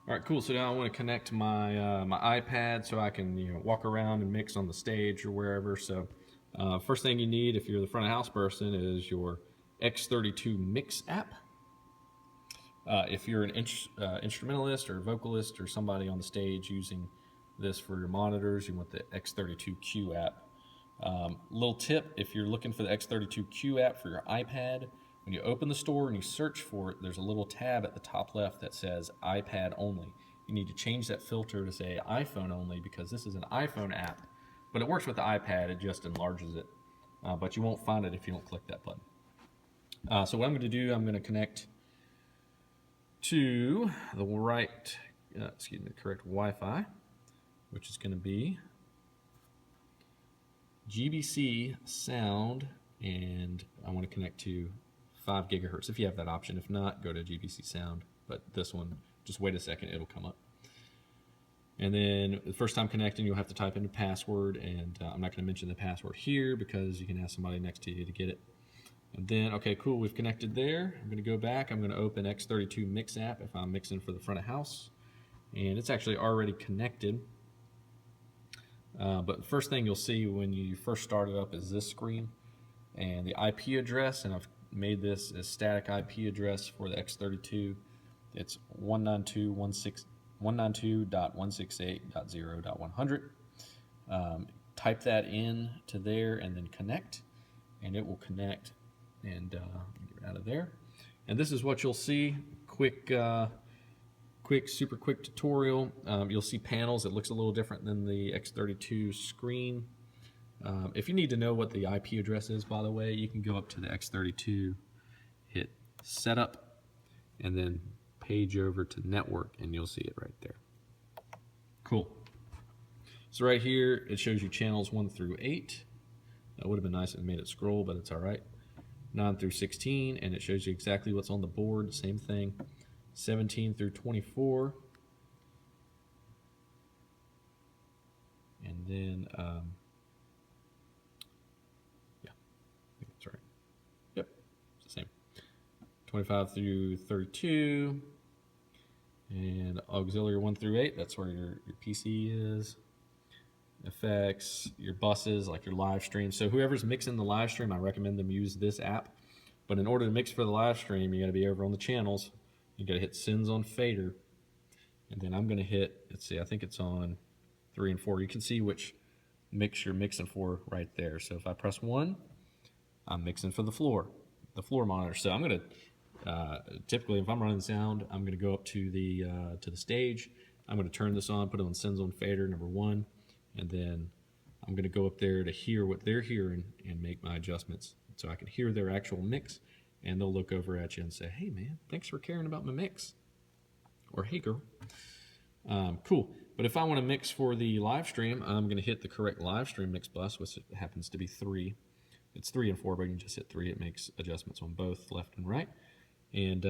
All right, cool. So now I want to connect my my iPad so I can walk around and mix on the stage or wherever. So first thing you need if you're the front of house person is your X32 Mix app. If you're an instrumentalist or vocalist or somebody on the stage using this for your monitors, you want the X32Q app. Little tip, if you're looking for the X32Q app for your iPad, when you open the store and you search for it, there's a little tab at the top left that says iPad only. You need to change that filter to say iPhone only because this is an iPhone app, but it works with the iPad, it just enlarges it. But you won't find it if you don't click that button. So what I'm going to do, I'm going to connect to the correct Wi-Fi, which is going to be GBC sound, and I want to connect to 5 gigahertz if you have that option. If not, go to GBC sound, but this one, just wait a second, it'll come up. And then the first time connecting, you'll have to type in a password, and I'm not going to mention the password here because you can ask somebody next to you to get it. And then, okay, cool, we've connected there. I'm going to go back. I'm going to open X32 Mix app if I'm mixing for the front of house. And it's actually already connected. But the first thing you'll see when you first start it up is this screen and the IP address. And I've made this a static IP address for the X32. It's 192.168.0.100. Type that in to there and then connect, and it will connect. And get out of there. And this is what you'll see. Super quick tutorial. You'll see panels. It looks a little different than the X32 screen. If you need to know what the IP address is, by the way, you can go up to the X32, hit Setup, and then page over to Network, and you'll see it right there. Cool. So right here, it shows you channels 1 through 8. That would have been nice if it made it scroll, but it's all right. 9 through 16, and it shows you exactly what's on the board. Same thing. 17 through 24. And then, yeah, I think that's right. Yep, it's the same. 25 through 32. And auxiliary 1 through 8, that's where your PC is. Effects, your buses, like your live stream. So whoever's mixing the live stream, I recommend them use this app. But in order to mix for the live stream, you got to be over on the channels. You got to hit Sends on Fader, and then I'm going to hit. Let's see, I think it's on 3 and 4. You can see which mix you're mixing for right there. So if I press 1, I'm mixing for the floor monitor. So I'm going to typically, if I'm running sound, I'm going to go up to the stage. I'm going to turn this on, put it on Sends on Fader number 1. And then I'm going to go up there to hear what they're hearing and make my adjustments so I can hear their actual mix, and they'll look over at you and say, hey man, thanks for caring about my mix, or hey girl. Cool. But if I want to mix for the live stream, I'm going to hit the correct live stream mix bus, which happens to be 3. It's 3 and 4, but you can just hit 3. It makes adjustments on both left and right. And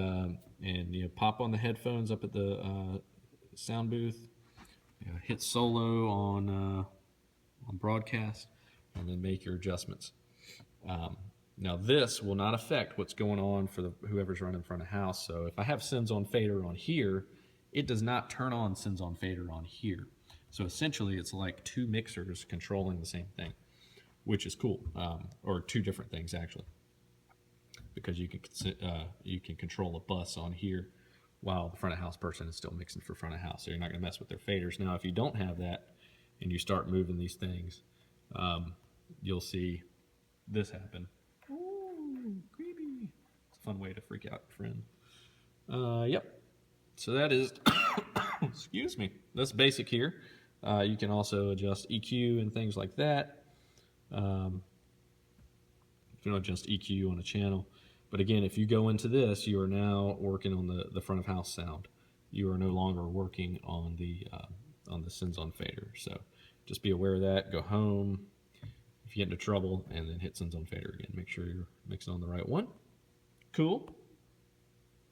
you pop on the headphones up at the sound booth. Hit solo on broadcast, and then make your adjustments. Now this will not affect what's going on for whoever's running front of house. So if I have Sends on Fader on here, it does not turn on Sends on Fader on here. So essentially it's like 2 mixers controlling the same thing, which is cool, or 2 different things actually, because you can control a bus on here while the front of house person is still mixing for front of house. So you're not going to mess with their faders. Now, if you don't have that and you start moving these things, you'll see this happen. Ooh, creepy. It's a fun way to freak out your friend. Yep. So that is, excuse me, that's basic here. You can also adjust EQ and things like that. You can adjust EQ on a channel. But again, if you go into this, you are now working on the front of house sound. You are no longer working on the Sends on Fader. So just be aware of that. Go home if you get into trouble, and then hit Sends on Fader again. Make sure you're mixing on the right one. Cool.